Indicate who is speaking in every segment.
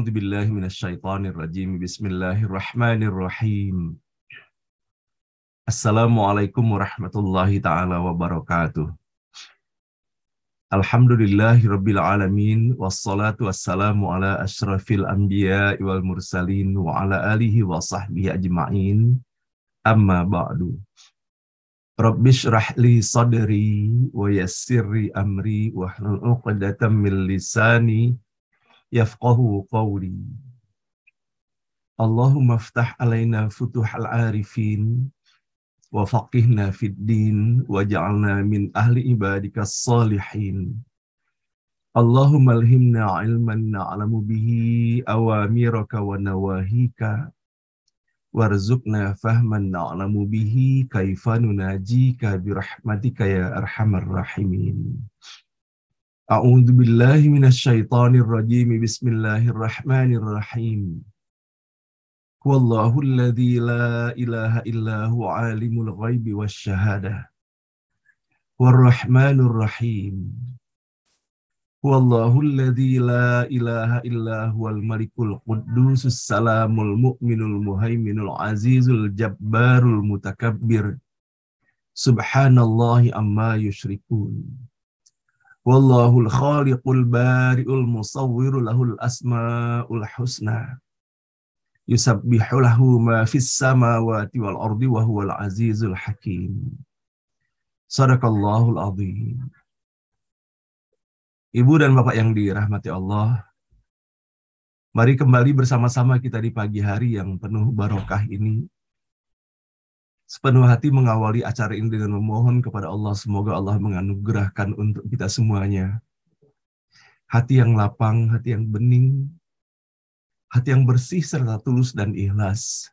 Speaker 1: A'udzu billahi minasyaitonir rajim. Bismillahirrahmanirrahim. Assalamualaikum warahmatullahi taala wabarakatuh. Alhamdulillahi rabbil alamin wassalatu wassalamu ala asyrafil anbiya'i wal mursalin wa ala alihi wa sahbihi ajma'in. Amma ba'du. Rabbishrah li sadri wa yassirli amri wahlul 'uqdatam min lisani yafqahu qawli. Allahumma aftah alaina futuhal arifin wa faqihna fid din wa ja'alna min ahli ibadikas salihin. Allahumma alhimna ilman na'lamu bihi awamiraka wa nawahika warzuqna fahman na'lamu bihi kaifa nunajika birahmatika ya arhamar rahimin. A'udzu billahi minasyaitonir rajim. Bismillahirrahmanirrahim. Wallahu alladzi la ilaha illa huwa alimul ghaibi wasyahadah warrahmanur rahim. Wallahu alladzi la ilaha illa huwal malikul quddusus salamul mu'minul muhaiminul azizul jabbarul mutakabbir. Subhanallahi amma yusyrikun. Wallahul khaliqul bari'ul musawwiru lahul asma'ul husna. Yusabbihu lahu ma fis samawati wal ardi wa huwal azizul hakim. Shadaqallahul azim. Ibu dan Bapak yang dirahmati Allah, mari kembali bersama-sama kita di pagi hari yang penuh barokah ini. Sepenuh hati mengawali acara ini dengan memohon kepada Allah, semoga Allah menganugerahkan untuk kita semuanya hati yang lapang, hati yang bening, hati yang bersih serta tulus dan ikhlas,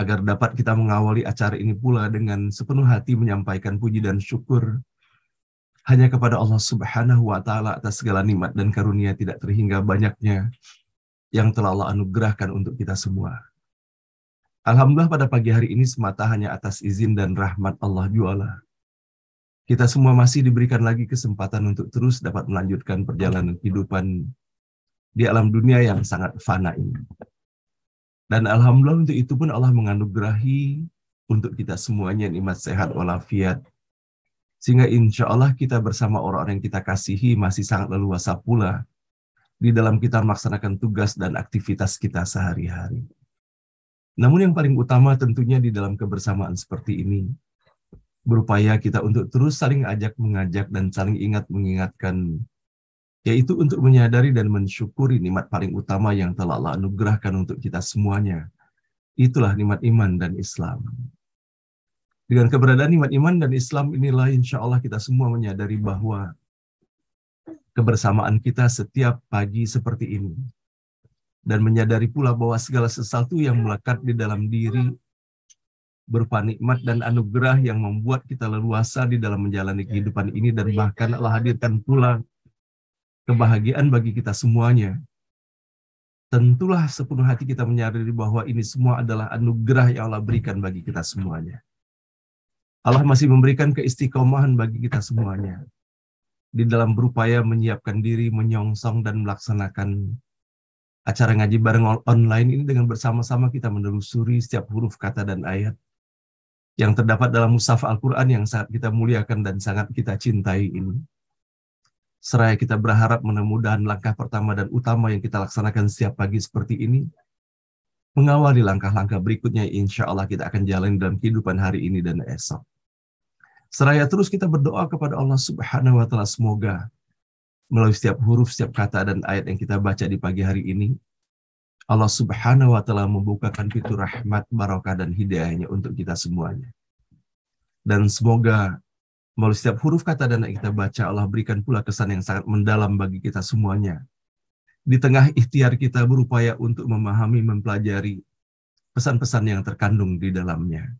Speaker 1: agar dapat kita mengawali acara ini pula dengan sepenuh hati menyampaikan puji dan syukur hanya kepada Allah Subhanahu wa Ta'ala atas segala nikmat dan karunia tidak terhingga banyaknya yang telah Allah anugerahkan untuk kita semua. Alhamdulillah pada pagi hari ini semata hanya atas izin dan rahmat Allah jualah. Kita semua masih diberikan lagi kesempatan untuk terus dapat melanjutkan perjalanan kehidupan di alam dunia yang sangat fana ini. Dan alhamdulillah untuk itu pun Allah menganugerahi untuk kita semuanya nikmat sehat walafiat. Sehingga insya Allah kita bersama orang-orang yang kita kasihi masih sangat leluasa pula di dalam kita melaksanakan tugas dan aktivitas kita sehari-hari. Namun yang paling utama tentunya di dalam kebersamaan seperti ini, berupaya kita untuk terus saling ajak mengajak dan saling ingat mengingatkan, yaitu untuk menyadari dan mensyukuri nikmat paling utama yang telah Allah anugerahkan untuk kita semuanya. Itulah nikmat iman dan Islam. Dengan keberadaan nikmat iman dan Islam inilah insya Allah kita semua menyadari bahwa kebersamaan kita setiap pagi seperti ini, dan menyadari pula bahwa segala sesuatu yang melekat di dalam diri berupa nikmat dan anugerah yang membuat kita leluasa di dalam menjalani kehidupan ini, dan bahkan Allah hadirkan pula kebahagiaan bagi kita semuanya. Tentulah sepenuh hati kita menyadari bahwa ini semua adalah anugerah yang Allah berikan bagi kita semuanya. Allah masih memberikan keistiqomahan bagi kita semuanya di dalam berupaya menyiapkan diri, menyongsong dan melaksanakan acara ngaji bareng online ini dengan bersama-sama kita menelusuri setiap huruf kata dan ayat yang terdapat dalam mushaf Al-Quran yang sangat kita muliakan dan sangat kita cintai ini. Seraya kita berharap mudah-mudahan langkah pertama dan utama yang kita laksanakan setiap pagi seperti ini mengawali langkah-langkah berikutnya insya Allah kita akan jalan dalam kehidupan hari ini dan esok. Seraya terus kita berdoa kepada Allah Subhanahu wa Ta'ala, semoga melalui setiap huruf, setiap kata dan ayat yang kita baca di pagi hari ini, Allah Subhanahu wa Ta'ala membukakan pintu rahmat, barakah dan hidayahnya untuk kita semuanya. Dan semoga melalui setiap huruf kata dan ayat yang kita baca, Allah berikan pula kesan yang sangat mendalam bagi kita semuanya. Di tengah ikhtiar kita berupaya untuk memahami, mempelajari pesan-pesan yang terkandung di dalamnya.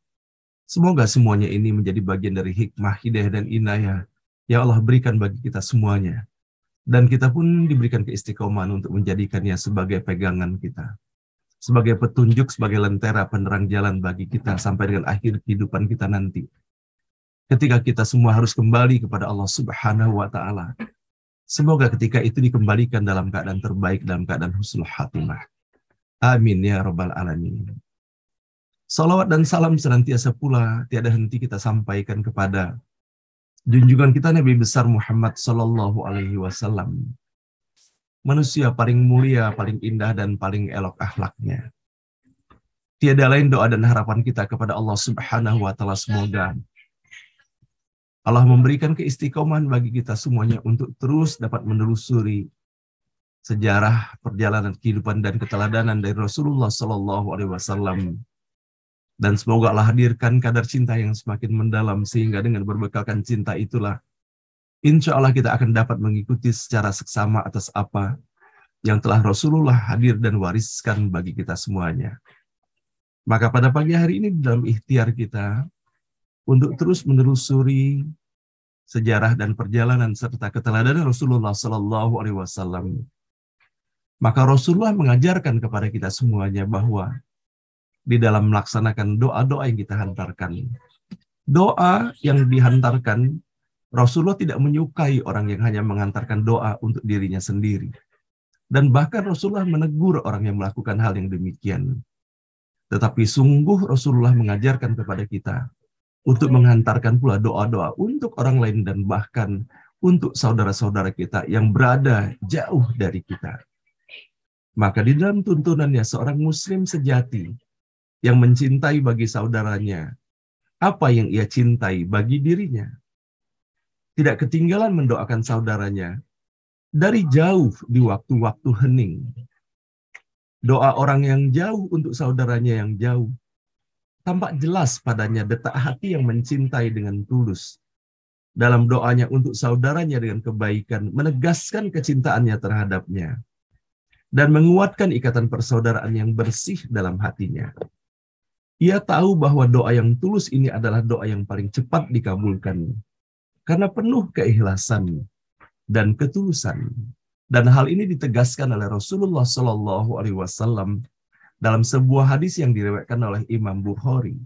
Speaker 1: Semoga semuanya ini menjadi bagian dari hikmah, hidayah dan inayah yang Allah berikan bagi kita semuanya. Dan kita pun diberikan keistiqomahan untuk menjadikannya sebagai pegangan kita, sebagai petunjuk, sebagai lentera penerang jalan bagi kita sampai dengan akhir kehidupan kita nanti. Ketika kita semua harus kembali kepada Allah Subhanahu wa Ta'ala Semoga ketika itu dikembalikan dalam keadaan terbaik, dalam keadaan husnul khatimah. Amin ya rabbal alamin. Salawat dan salam senantiasa pula tiada henti kita sampaikan kepada junjungan kita Nabi besar Muhammad sallallahu alaihi wasallam. Manusia paling mulia, paling indah dan paling elok akhlaknya. Tiada lain doa dan harapan kita kepada Allah Subhanahu wa taala, semoga Allah memberikan keistiqomahan bagi kita semuanya untuk terus dapat menelusuri sejarah perjalanan kehidupan dan keteladanan dari Rasulullah sallallahu alaihi wasallam. Dan semoga Allah hadirkan kadar cinta yang semakin mendalam, sehingga dengan berbekalkan cinta itulah insya Allah kita akan dapat mengikuti secara seksama atas apa yang telah Rasulullah hadir dan wariskan bagi kita semuanya. Maka pada pagi hari ini dalam ikhtiar kita untuk terus menelusuri sejarah dan perjalanan serta keteladanan Rasulullah Sallallahu Alaihi Wasallam, maka Rasulullah mengajarkan kepada kita semuanya bahwa di dalam melaksanakan doa-doa yang kita hantarkan, doa yang dihantarkan, Rasulullah tidak menyukai orang yang hanya menghantarkan doa untuk dirinya sendiri. Dan bahkan Rasulullah menegur orang yang melakukan hal yang demikian. Tetapi sungguh Rasulullah mengajarkan kepada kita untuk menghantarkan pula doa-doa untuk orang lain dan bahkan untuk saudara-saudara kita yang berada jauh dari kita. Maka di dalam tuntunannya seorang muslim sejati yang mencintai bagi saudaranya apa yang ia cintai bagi dirinya, tidak ketinggalan mendoakan saudaranya dari jauh di waktu-waktu hening. Doa orang yang jauh untuk saudaranya yang jauh, tampak jelas padanya detak hati yang mencintai dengan tulus. Dalam doanya untuk saudaranya dengan kebaikan, menegaskan kecintaannya terhadapnya, dan menguatkan ikatan persaudaraan yang bersih dalam hatinya. Ia tahu bahwa doa yang tulus ini adalah doa yang paling cepat dikabulkan, karena penuh keikhlasan dan ketulusan. Dan hal ini ditegaskan oleh Rasulullah Sallallahu Alaihi Wasallam dalam sebuah hadis yang diriwayatkan oleh Imam Bukhari.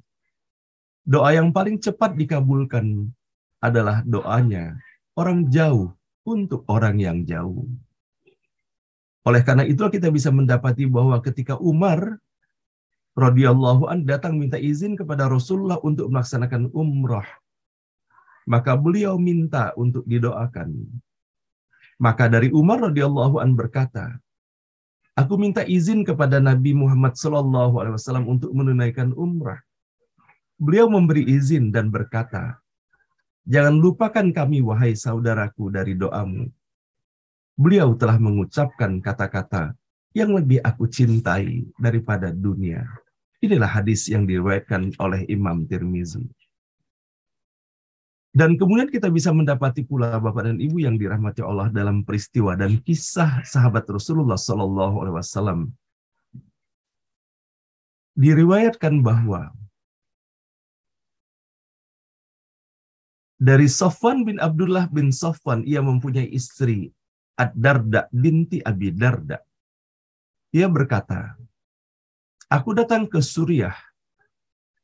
Speaker 1: Doa yang paling cepat dikabulkan adalah doanya orang jauh untuk orang yang jauh. Oleh karena itulah kita bisa mendapati bahwa ketika Umar radhiyallahu anhu datang minta izin kepada Rasulullah untuk melaksanakan umrah, maka beliau minta untuk didoakan. Maka dari Umar radhiyallahu anhu berkata, aku minta izin kepada Nabi Muhammad sallallahu alaihi wasallam untuk menunaikan umrah. Beliau memberi izin dan berkata, jangan lupakan kami wahai saudaraku dari doamu. Beliau telah mengucapkan kata-kata yang lebih aku cintai daripada dunia. Inilah hadis yang diriwayatkan oleh Imam Tirmizi. Dan kemudian kita bisa mendapati pula Bapak dan Ibu yang dirahmati Allah dalam peristiwa dan kisah sahabat Rasulullah Sallallahu Alaihi Wasallam. Diriwayatkan bahwa dari Safwan bin Abdullah bin Safwan, ia mempunyai istri Ad-Darda binti Abi Darda. Ia berkata, aku datang ke Suriah,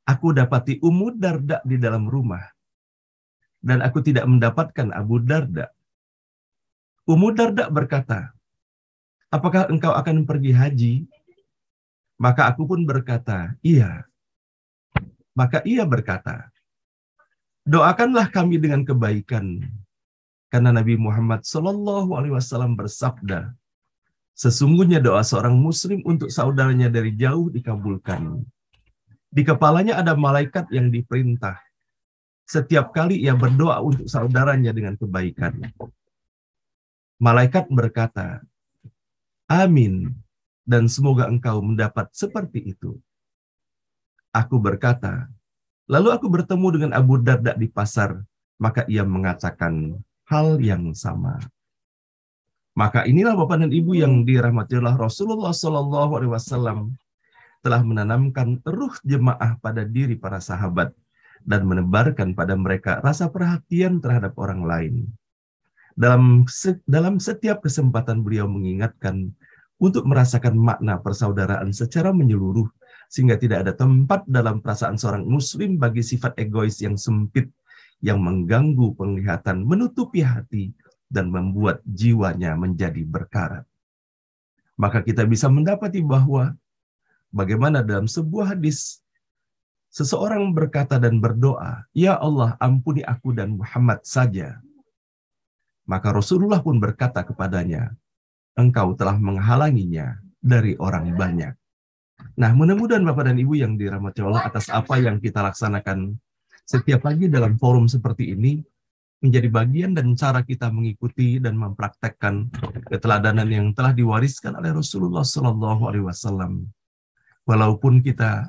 Speaker 1: aku dapati Ummu Darda di dalam rumah, dan aku tidak mendapatkan Abu Darda. Ummu Darda berkata, apakah engkau akan pergi haji? Maka aku pun berkata, iya. Maka ia berkata, doakanlah kami dengan kebaikan, karena Nabi Muhammad Sallallahu Alaihi Wasallam bersabda, sesungguhnya doa seorang muslim untuk saudaranya dari jauh dikabulkan. Di kepalanya ada malaikat yang diperintah setiap kali ia berdoa untuk saudaranya dengan kebaikan. Malaikat berkata, amin, dan semoga engkau mendapat seperti itu. Aku berkata, lalu aku bertemu dengan Abu Darda di pasar, maka ia mengatakan hal yang sama. Maka inilah Bapak dan Ibu yang dirahmati Allah, Rasulullah Sallallahu Alaihi Wasallam telah menanamkan ruh jemaah pada diri para sahabat dan menebarkan pada mereka rasa perhatian terhadap orang lain. Dalam setiap kesempatan beliau mengingatkan untuk merasakan makna persaudaraan secara menyeluruh, sehingga tidak ada tempat dalam perasaan seorang muslim bagi sifat egois yang sempit, yang mengganggu penglihatan, menutupi hati, dan membuat jiwanya menjadi berkarat. Maka kita bisa mendapati bahwa bagaimana dalam sebuah hadis seseorang berkata dan berdoa, "Ya Allah, ampuni aku dan Muhammad saja." Maka Rasulullah pun berkata kepadanya, "Engkau telah menghalanginya dari orang banyak." Nah, mudah-mudahan Bapak dan Ibu yang dirahmati Allah, atas apa yang kita laksanakan setiap pagi dalam forum seperti ini menjadi bagian dan cara kita mengikuti dan mempraktekkan keteladanan yang telah diwariskan oleh Rasulullah SAW. Walaupun kita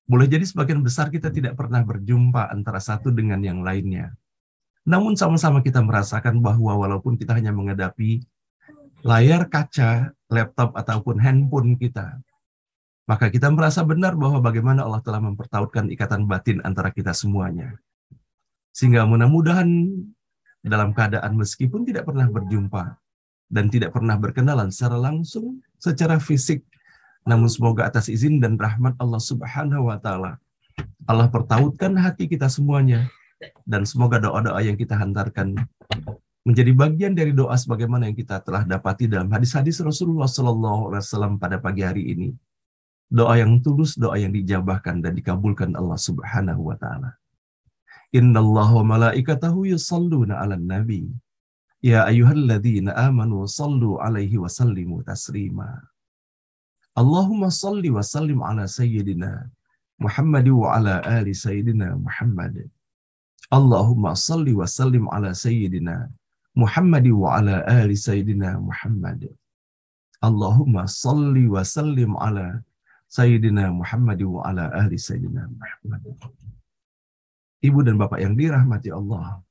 Speaker 1: boleh jadi sebagian besar kita tidak pernah berjumpa antara satu dengan yang lainnya, namun sama-sama kita merasakan bahwa walaupun kita hanya menghadapi layar kaca, laptop ataupun handphone kita, maka kita merasa benar bahwa bagaimana Allah telah mempertautkan ikatan batin antara kita semuanya. Sehingga mudah-mudahan dalam keadaan meskipun tidak pernah berjumpa dan tidak pernah berkenalan secara langsung, secara fisik, namun semoga atas izin dan rahmat Allah Subhanahu wa Ta'ala, Allah pertautkan hati kita semuanya, dan semoga doa-doa yang kita hantarkan menjadi bagian dari doa sebagaimana yang kita telah dapati dalam hadis-hadis Rasulullah SAW pada pagi hari ini. Doa yang tulus, doa yang dijabahkan dan dikabulkan Allah Subhanahu wa Ta'ala. Innallaha wa malaikatahu yusalluna 'alan nabi. Ya ayyuhalladzina amanu sallu 'alaihi wa sallimu taslima. Allahumma salli wa sallim 'ala sayyidina Muhammad wa 'ala ali sayyidina Muhammad. Allahumma salli wa sallim 'ala sayyidina Muhammad wa 'ala ali sayyidina Muhammad. Allahumma salli wa sallim 'ala sayyidina Muhammad wa 'ala ali sayyidina Muhammad. Ibu dan Bapak yang dirahmati Allah,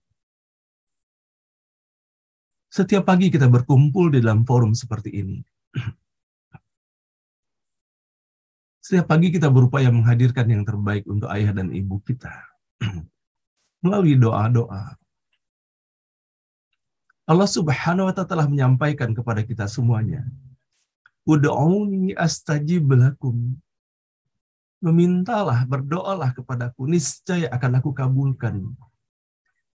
Speaker 1: setiap pagi kita berkumpul di dalam forum seperti ini. Setiap pagi kita berupaya menghadirkan yang terbaik untuk ayah dan ibu kita melalui doa-doa. Allah Subhanahu wa Ta'ala telah menyampaikan kepada kita semuanya, "Ud'uni astajib lakum." Memintalah, berdoalah kepadaku, niscaya akan aku kabulkan.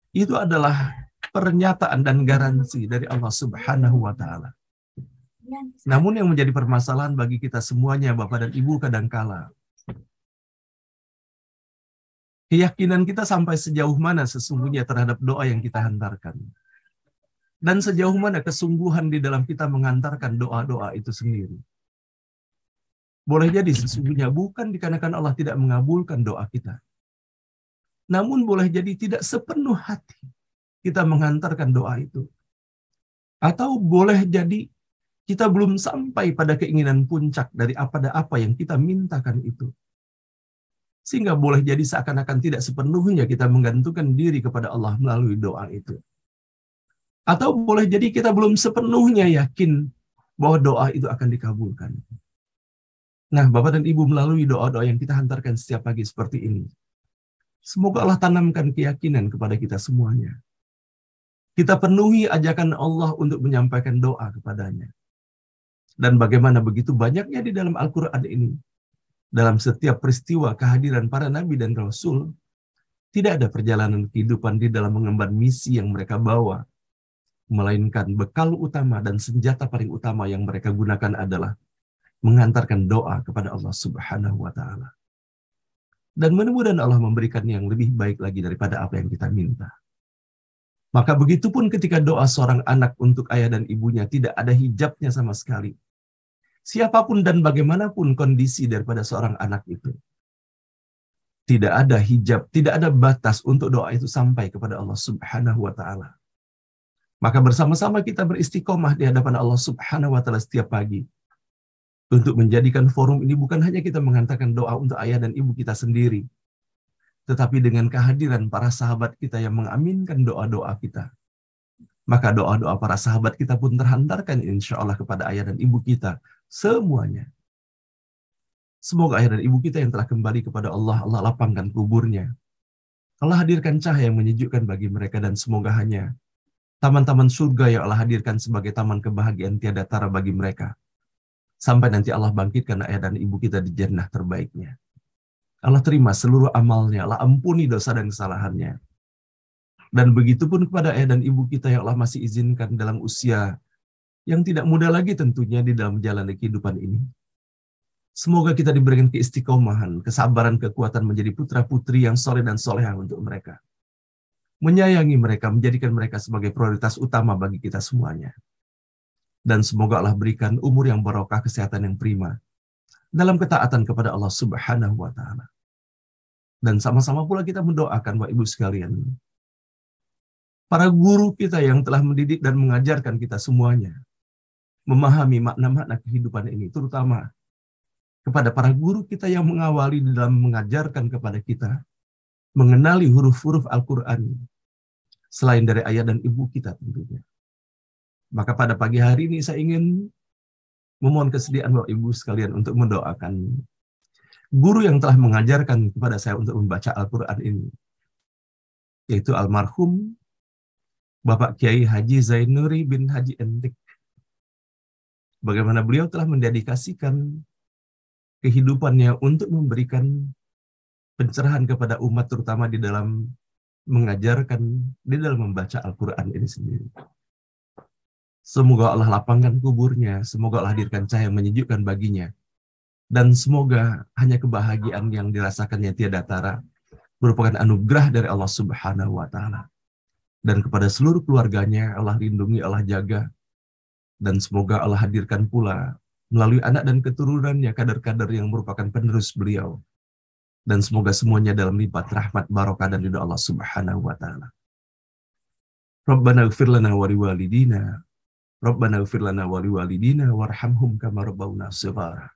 Speaker 1: Itu adalah pernyataan dan garansi dari Allah Subhanahu wa Ta'ala. Namun yang menjadi permasalahan bagi kita semuanya, Bapak dan Ibu, kadangkala keyakinan kita sampai sejauh mana sesungguhnya terhadap doa yang kita hantarkan. Dan sejauh mana kesungguhan di dalam kita menghantarkan doa-doa itu sendiri. Boleh jadi sesungguhnya bukan dikarenakan Allah tidak mengabulkan doa kita. Namun boleh jadi tidak sepenuh hati kita menghantarkan doa itu. Atau boleh jadi kita belum sampai pada keinginan puncak dari apa yang kita mintakan itu. Sehingga boleh jadi seakan-akan tidak sepenuhnya kita menggantungkan diri kepada Allah melalui doa itu. Atau boleh jadi kita belum sepenuhnya yakin bahwa doa itu akan dikabulkan. Nah, Bapak dan Ibu, melalui doa-doa yang kita hantarkan setiap pagi seperti ini, semoga Allah tanamkan keyakinan kepada kita semuanya. Kita penuhi ajakan Allah untuk menyampaikan doa kepadanya. Dan bagaimana begitu banyaknya di dalam Al-Quran ini, dalam setiap peristiwa kehadiran para nabi dan rasul, tidak ada perjalanan kehidupan di dalam mengemban misi yang mereka bawa, melainkan bekal utama dan senjata paling utama yang mereka gunakan adalah menghantarkan doa kepada Allah Subhanahu wa Ta'ala. Dan mudah-mudahan Allah memberikan yang lebih baik lagi daripada apa yang kita minta. Maka begitupun ketika doa seorang anak untuk ayah dan ibunya tidak ada hijabnya sama sekali. Siapapun dan bagaimanapun kondisi daripada seorang anak itu, tidak ada hijab, tidak ada batas untuk doa itu sampai kepada Allah Subhanahu wa Ta'ala. Maka bersama-sama kita beristiqomah di hadapan Allah Subhanahu wa Ta'ala setiap pagi. Untuk menjadikan forum ini bukan hanya kita menghantarkan doa untuk ayah dan ibu kita sendiri, tetapi dengan kehadiran para sahabat kita yang mengaminkan doa-doa kita. Maka doa-doa para sahabat kita pun terhantarkan insya Allah kepada ayah dan ibu kita semuanya. Semoga ayah dan ibu kita yang telah kembali kepada Allah, Allah lapangkan kuburnya. Allah hadirkan cahaya yang menyejukkan bagi mereka, dan semoga hanya taman-taman surga yang Allah hadirkan sebagai taman kebahagiaan tiada tara bagi mereka. Sampai nanti Allah bangkitkan ayah dan ibu kita di jannah terbaiknya. Allah terima seluruh amalnya, Allah ampuni dosa dan kesalahannya. Dan begitu pun kepada ayah dan ibu kita yang Allah masih izinkan dalam usia yang tidak muda lagi tentunya di dalam menjalani kehidupan ini. Semoga kita diberikan keistiqomahan, kesabaran, kekuatan menjadi putra-putri yang soleh dan solehah untuk mereka. Menyayangi mereka, menjadikan mereka sebagai prioritas utama bagi kita semuanya. Dan semoga Allah berikan umur yang barokah, kesehatan yang prima dalam ketaatan kepada Allah Subhanahu wa Ta'ala. Dan sama-sama pula kita mendoakan Bapak Ibu sekalian, para guru kita yang telah mendidik dan mengajarkan kita semuanya memahami makna-makna kehidupan ini, terutama kepada para guru kita yang mengawali dalam mengajarkan kepada kita mengenali huruf-huruf Al-Quran selain dari ayah dan ibu kita tentunya. Maka pada pagi hari ini saya ingin memohon kesediaan Bapak Ibu sekalian untuk mendoakan guru yang telah mengajarkan kepada saya untuk membaca Al-Quran ini, yaitu almarhum Bapak Kiai Haji Zainuri bin Haji Entik. Bagaimana beliau telah mendedikasikan kehidupannya untuk memberikan pencerahan kepada umat, terutama di dalam mengajarkan, di dalam membaca Al-Quran ini sendiri. Semoga Allah lapangkan kuburnya, semoga Allah hadirkan cahaya yang menyejukkan baginya, dan semoga hanya kebahagiaan yang dirasakannya tiada tara merupakan anugerah dari Allah Subhanahu wa Ta'ala. Dan kepada seluruh keluarganya Allah lindungi, Allah jaga, dan semoga Allah hadirkan pula melalui anak dan keturunannya kader-kader yang merupakan penerus beliau. Dan semoga semuanya dalam lipat rahmat, barokah, dan ridha Allah Subhanahu wa Ta'ala. Rabbana ighfir lana wa liwalidina, Rabbana ighfir lana wa liwalidina warhamhum kama rabbawna shighara.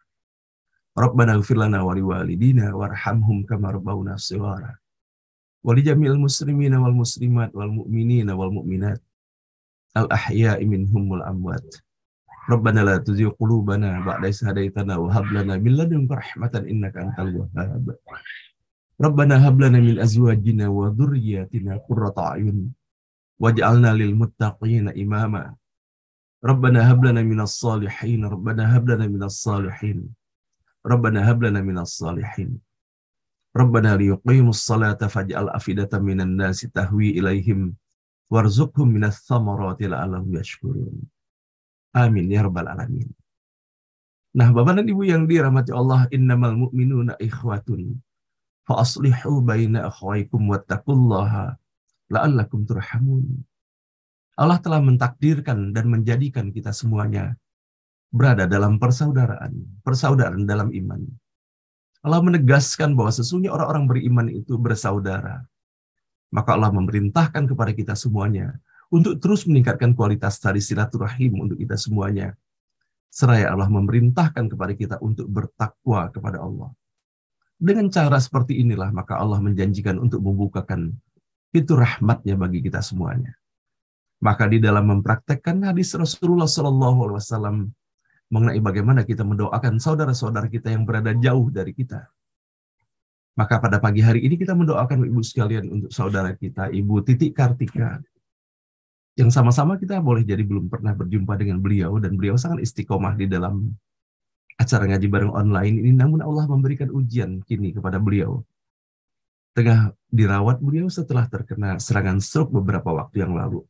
Speaker 1: Rabbana ighfir lana wa liwalidina warhamhum kama rabbawna shighara. Wa li jami'il muslimina wal muslimat wal mu'minina wal mu'minat al ahya'i minhum wal amwat. Rabbana la tuzigh qulubana ba'da idh hadaitana wa hab lana min ladunka rahmatan innaka antal wahhab. Rabbana hab lana min azwajina wa dhurriyyatina qurrata a'yun waj'alna lil muttaqina imama. Rabbana hab lana minas salihin, Rabbana hab lana minas salihin, Rabbana hab lana minas salihin. Rabbana liyuqimus salata faj'al afidatan minan nasi tahwi ilaihim warzuqhum minas thamarati la'allahum yashkurun. Amin ya rabbal alamin. Nah, Bapak dan Ibu yang dirahmati Allah, innamal mu'minuna ikhwatun fa aslihu baina akhwaykum wattaqullaha la'allakum turhamun. Allah telah mentakdirkan dan menjadikan kita semuanya berada dalam persaudaraan dalam iman. Allah menegaskan bahwa sesungguhnya orang-orang beriman itu bersaudara. Maka Allah memerintahkan kepada kita semuanya untuk terus meningkatkan kualitas tali silaturahim untuk kita semuanya. Seraya Allah memerintahkan kepada kita untuk bertakwa kepada Allah. Dengan cara seperti inilah maka Allah menjanjikan untuk membukakan pintu rahmatnya bagi kita semuanya. Maka di dalam mempraktekkan hadis Rasulullah SAW mengenai bagaimana kita mendoakan saudara-saudara kita yang berada jauh dari kita. Maka pada pagi hari ini kita mendoakan Ibu sekalian untuk saudara kita, Ibu Titik Kartika, yang sama-sama kita boleh jadi belum pernah berjumpa dengan beliau, dan beliau sangat istiqomah di dalam acara ngaji bareng online ini, namun Allah memberikan ujian kini kepada beliau. Tengah dirawat beliau setelah terkena serangan stroke beberapa waktu yang lalu.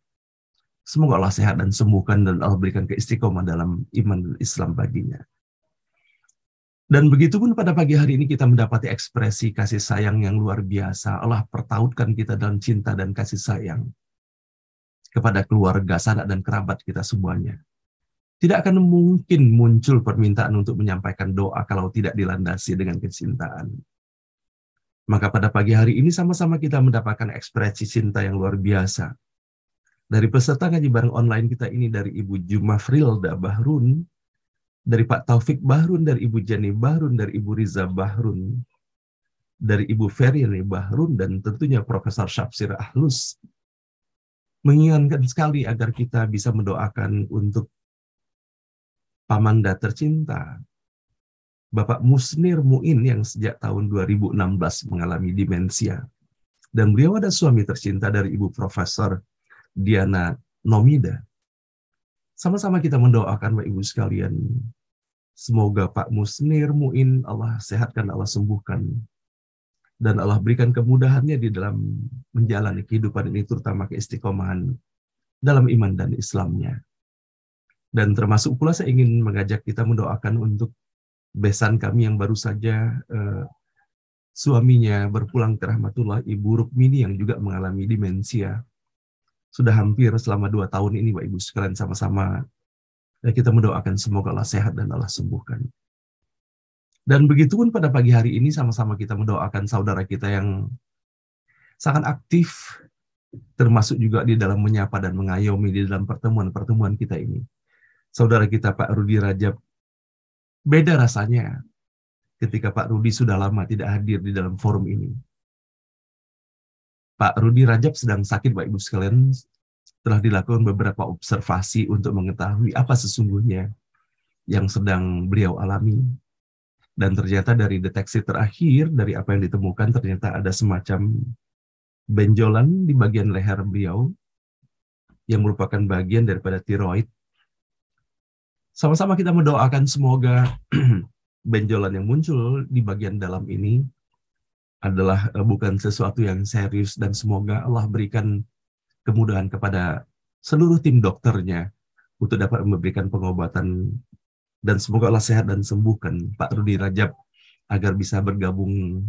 Speaker 1: Semoga Allah sehat dan sembuhkan, dan Allah berikan keistiqomah dalam iman dan Islam baginya. Dan begitu pun pada pagi hari ini kita mendapati ekspresi kasih sayang yang luar biasa. Allah pertautkan kita dalam cinta dan kasih sayang kepada keluarga, sanak, dan kerabat kita semuanya. Tidak akan mungkin muncul permintaan untuk menyampaikan doa kalau tidak dilandasi dengan kecintaan. Maka pada pagi hari ini sama-sama kita mendapatkan ekspresi cinta yang luar biasa dari peserta ngaji bareng online kita ini, dari Ibu Jumafrilda Bahrun, dari Pak Taufik Bahrun, dari Ibu Jani Bahrun, dari Ibu Riza Bahrun, dari Ibu Ferini Bahrun, dan tentunya Profesor Syafsir Ahlus. Mengingatkan sekali agar kita bisa mendoakan untuk Pamanda tercinta, Bapak Musnir Muin yang sejak tahun 2016 mengalami demensia. Dan beliau ada suami tercinta dari Ibu Profesor Diana Nomida. Sama-sama kita mendoakan Bapak Ibu sekalian, semoga Pak Musnir Muin Allah sehatkan, Allah sembuhkan, dan Allah berikan kemudahannya di dalam menjalani kehidupan ini, terutama keistiqomahan dalam iman dan Islamnya. Dan termasuk pula saya ingin mengajak kita mendoakan untuk besan kami yang baru saja suaminya berpulang ke rahmatullah, Ibu Rukmini yang juga mengalami demensia. Sudah hampir selama 2 tahun ini, Bapak Ibu sekalian, sama-sama kita mendoakan semoga Allah sehat dan Allah sembuhkan. Dan begitu pun pada pagi hari ini sama-sama kita mendoakan saudara kita yang sangat aktif, termasuk juga di dalam menyapa dan mengayomi di dalam pertemuan-pertemuan kita ini. Saudara kita Pak Rudi Rajab, beda rasanya ketika Pak Rudi sudah lama tidak hadir di dalam forum ini. Pak Rudi Rajab sedang sakit, Bapak Ibu sekalian. Telah dilakukan beberapa observasi untuk mengetahui apa sesungguhnya yang sedang beliau alami. Dan ternyata dari deteksi terakhir, dari apa yang ditemukan, ternyata ada semacam benjolan di bagian leher beliau yang merupakan bagian daripada tiroid. Sama-sama kita mendoakan semoga benjolan yang muncul di bagian dalam ini adalah bukan sesuatu yang serius, dan semoga Allah berikan kemudahan kepada seluruh tim dokternya untuk dapat memberikan pengobatan, dan semoga Allah sehat dan sembuhkan Pak Rudi Rajab agar bisa bergabung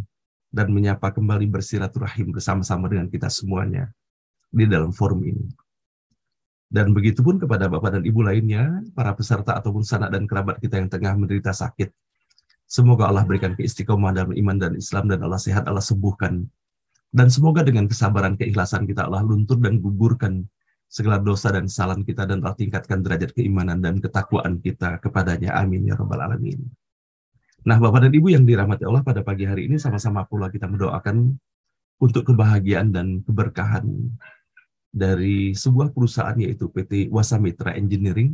Speaker 1: dan menyapa kembali bersilaturahim bersama-sama dengan kita semuanya di dalam forum ini. Dan begitu pun kepada Bapak dan Ibu lainnya, para peserta ataupun sanak dan kerabat kita yang tengah menderita sakit. Semoga Allah berikan keistiqomahan dalam iman dan Islam, dan Allah sehat, Allah sembuhkan. Dan semoga dengan kesabaran, keikhlasan kita, Allah luntur dan gugurkan segala dosa dan kesalahan kita, dan Allah tingkatkan derajat keimanan dan ketakwaan kita kepadanya. Amin ya rabbal alamin. Nah, Bapak dan Ibu yang dirahmati Allah, pada pagi hari ini sama-sama pula kita mendoakan untuk kebahagiaan dan keberkahan dari sebuah perusahaan, yaitu PT Wasamitra Engineering,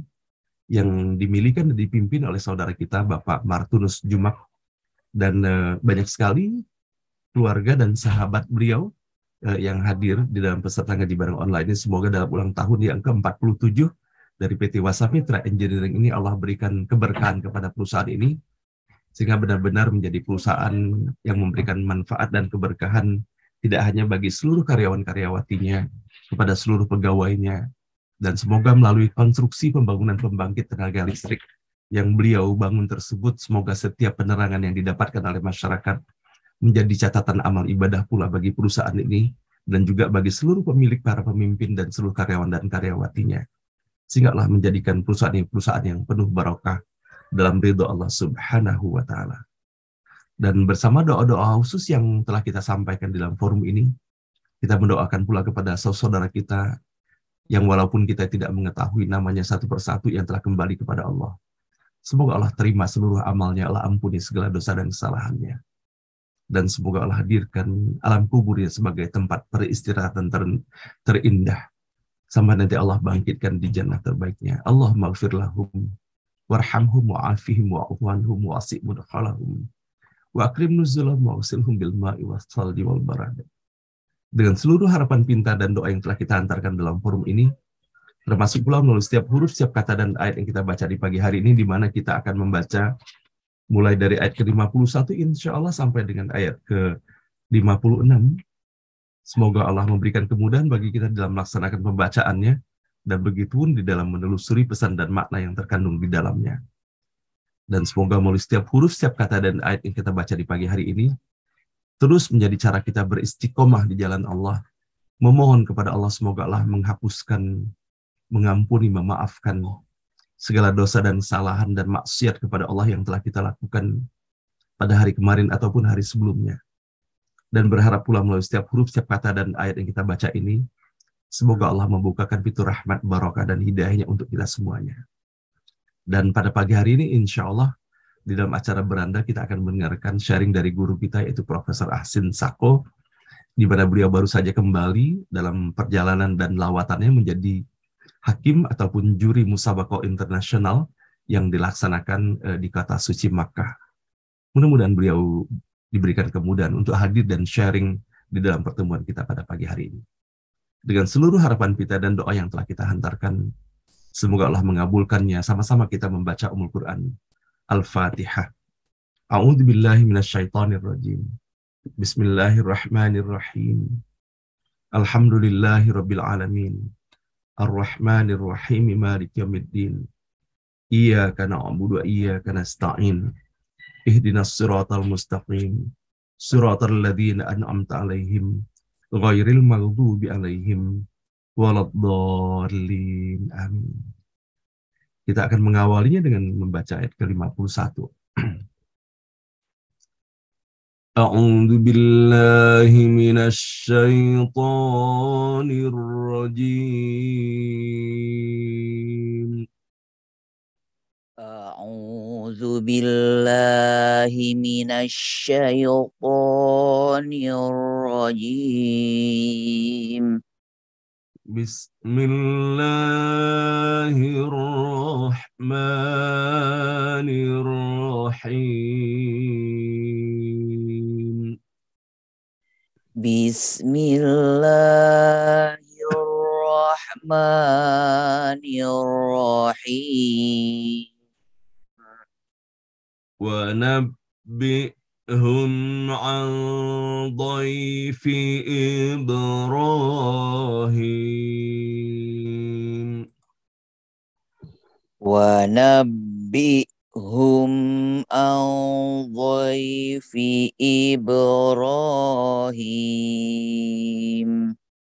Speaker 1: yang dimiliki dan dipimpin oleh saudara kita Bapak Martunus Jumak, dan banyak sekali keluarga dan sahabat beliau yang hadir di dalam peserta ngaji bareng online ini. Semoga dalam ulang tahun yang ke-47 dari PT Wasamitra Engineering ini, Allah berikan keberkahan kepada perusahaan ini, sehingga benar-benar menjadi perusahaan yang memberikan manfaat dan keberkahan tidak hanya bagi seluruh karyawan-karyawatinya, kepada seluruh pegawainya, dan semoga melalui konstruksi pembangunan pembangkit tenaga listrik yang beliau bangun tersebut, semoga setiap penerangan yang didapatkan oleh masyarakat menjadi catatan amal ibadah pula bagi perusahaan ini, dan juga bagi seluruh pemilik, para pemimpin, dan seluruh karyawan dan karyawatinya. Sehingga Allah menjadikan perusahaan yang penuh barokah dalam ridho Allah Subhanahu wa Ta'ala. Dan bersama doa-doa khusus yang telah kita sampaikan di dalam forum ini, kita mendoakan pula kepada saudara kita yang walaupun kita tidak mengetahui namanya satu persatu, yang telah kembali kepada Allah. Semoga Allah terima seluruh amalnya, Allah ampuni segala dosa dan kesalahannya. Dan semoga Allah hadirkan alam kuburnya sebagai tempat peristirahatan terindah, sampai nanti Allah bangkitkan di jannah terbaiknya. Allahumma ighfir lahum warhamhum wa'afihim wa'ufanhum wa'asib mudkhalahum wa akrim nuzulahum wa'usilhum bil ma'i wassaldi wal barad. Dengan seluruh harapan pinta dan doa yang telah kita hantarkan dalam forum ini, termasuk pula melalui setiap huruf, setiap kata dan ayat yang kita baca di pagi hari ini, di mana kita akan membaca mulai dari ayat ke-51 insya Allah sampai dengan ayat ke-56. Semoga Allah memberikan kemudahan bagi kita dalam melaksanakan pembacaannya, dan begitu pun di dalam menelusuri pesan dan makna yang terkandung di dalamnya. Dan semoga melalui setiap huruf, setiap kata dan ayat yang kita baca di pagi hari ini, terus menjadi cara kita beristiqomah di jalan Allah, memohon kepada Allah semoga Allah menghapuskan, mengampuni, memaafkan segala dosa dan kesalahan dan maksiat kepada Allah yang telah kita lakukan pada hari kemarin ataupun hari sebelumnya. Dan berharap pula melalui setiap huruf, setiap kata dan ayat yang kita baca ini, semoga Allah membukakan pintu rahmat, barokah, dan hidayahnya untuk kita semuanya. Dan pada pagi hari ini, insya Allah, di dalam acara Beranda, kita akan mendengarkan sharing dari guru kita, yaitu Profesor Ahsin Sako, di mana beliau baru saja kembali dalam perjalanan dan lawatannya menjadi hakim ataupun juri Musabakoh Internasional yang dilaksanakan di kota suci Makkah. Mudah-mudahan beliau diberikan kemudahan untuk hadir dan sharing di dalam pertemuan kita pada pagi hari ini. Dengan seluruh harapan kita dan doa yang telah kita hantarkan, semoga Allah mengabulkannya. Sama-sama kita membaca Ummul Quran. Al-Fatihah. A'udzu billahi minasyaitonir rajim. Bismillahirrahmanirrahim. Alhamdulillahi Rabbil Alamin. Ar-Rahmanir Rahim. Maliki Yawmiddin. Iyyaka na'budu wa iyyaka nasta'in. Ihdinas siratal mustaqim. Siratal ladzina an'amta 'alaihim ghairil maghdubi 'alaihim waladdallin. Amin. Kita akan mengawalinya dengan membaca ayat ke-51. A'udzu billahi minasy syaithanir rajim.
Speaker 2: A'udzu billahi minasy syaithanir rajim.
Speaker 1: Bismillahirrahmanirrahim.
Speaker 2: Bismillahirrahmanirrahim.
Speaker 1: Wa nabbihum an dhaifi Ibrahim.
Speaker 2: Wa nabbihum an dhaifi Ibrahim.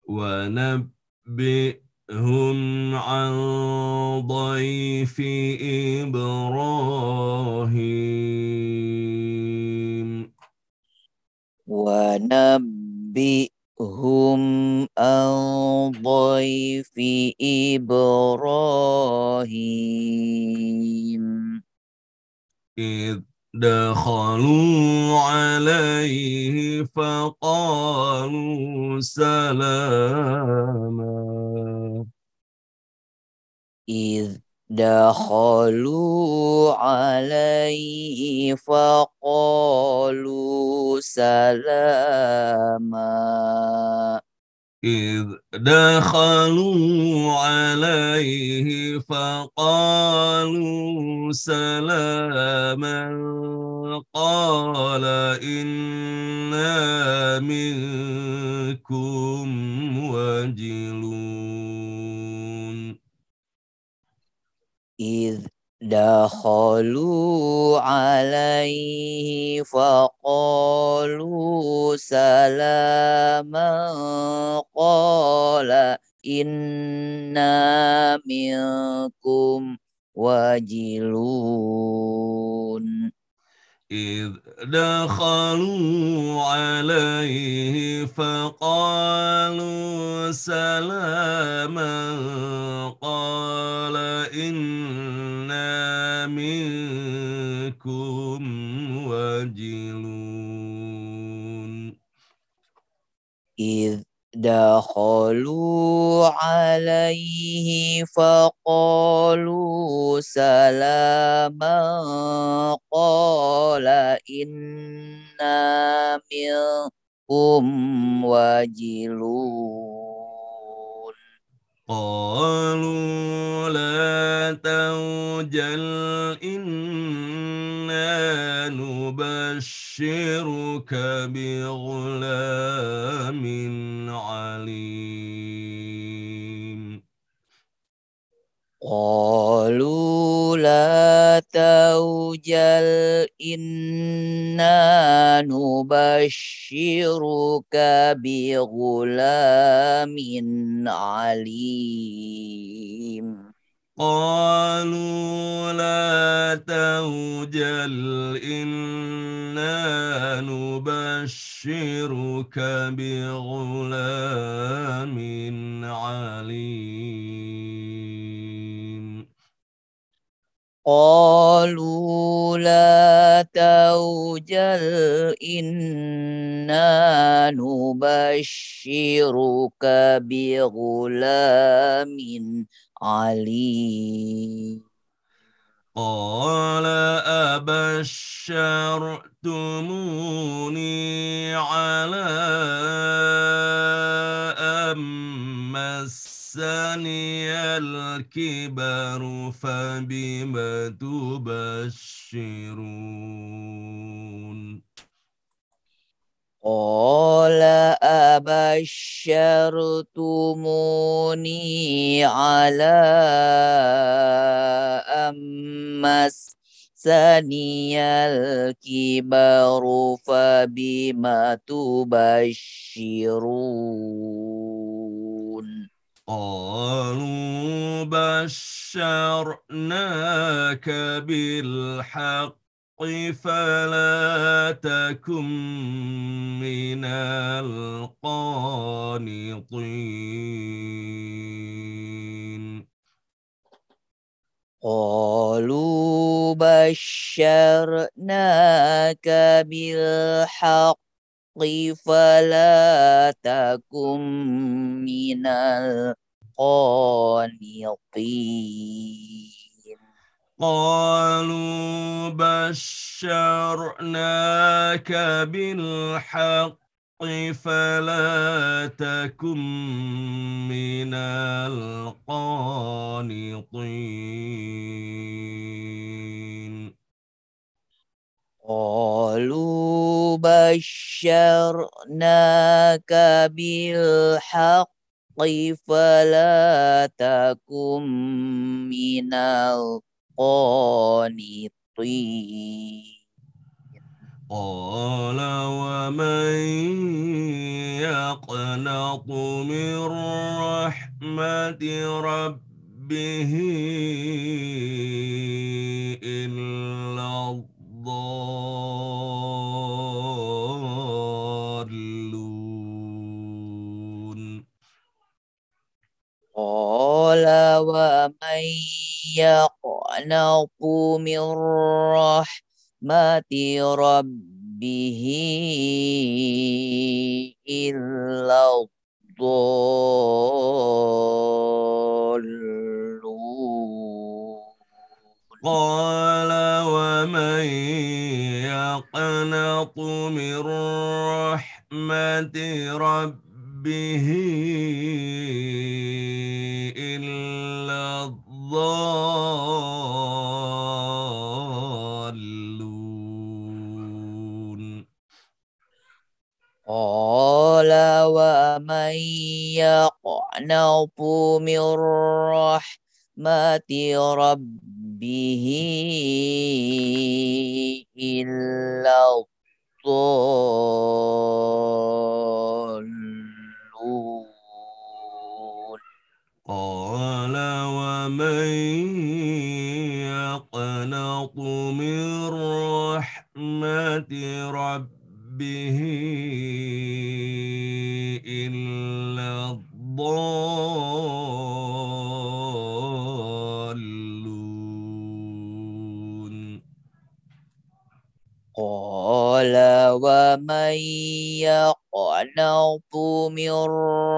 Speaker 1: Wa nabbihum an dhaifi Ibrahim.
Speaker 2: Wa nabbihum an dhaifi Ibrahim.
Speaker 1: إذ دخلوا عليه فقالوا سلاما.
Speaker 2: إذ دخلوا عليه فقالوا سلاما.
Speaker 1: إذ دخلوا عليه فقالوا سلاما قال إنا منكم وجلون.
Speaker 2: إذ دخلوا عليه فقالوا سلاما قال إنا منكم وجلون.
Speaker 1: إذ دخلوا عليه فقالوا سلاما قال إنا منكم وجلون.
Speaker 2: إذ دخلوا عليه فقالوا سلاما قال إنا منكم وجلون.
Speaker 1: قالوا لا توجل إنا نبشرك بغلام عليم.
Speaker 2: قالوا لا توجل إنا نبشرك بغلام عليم.
Speaker 1: قالوا لا توجل إنا نبشرك بغلام عليم.
Speaker 2: قالوا لا توجل إنا نبشرك بغلام عليم.
Speaker 1: قال أبشرتموني على أن مسني الكبر فبم تبشرون.
Speaker 2: Qala abashartumuni ala ammas saniyal kibaru fabima tubashirun.
Speaker 1: قالوا بشرناك بالحق فلا تكن من القانطين
Speaker 2: قالوا بشرناك بالحق فلا تكن من القانطين.
Speaker 1: قالوا بشرناك بالحق فلا تكن من القانطين
Speaker 2: قالوا بشرناك بالحق فلا تكن من القانطين.
Speaker 1: قال ومن يقنط من رحمة ربه إلا الضالون
Speaker 2: قال ومن يقنط من رحمة ربه إلا الضالون.
Speaker 1: قال ومن يقنط من رحمة ربه إلا الضالون
Speaker 2: قال ومن يقنط من رحمة ربه إلا الضالون.
Speaker 1: قال ومن يقنط من رحمة ربه إلا الضالون
Speaker 2: قال ومن يقنط من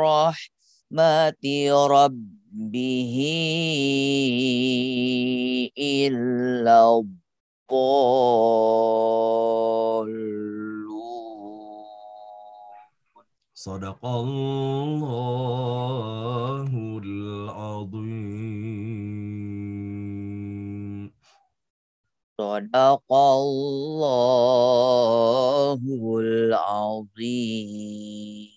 Speaker 2: رحمة ربه إلا الضالون.
Speaker 1: صدق الله العظيم
Speaker 2: Sadaqallahul azim.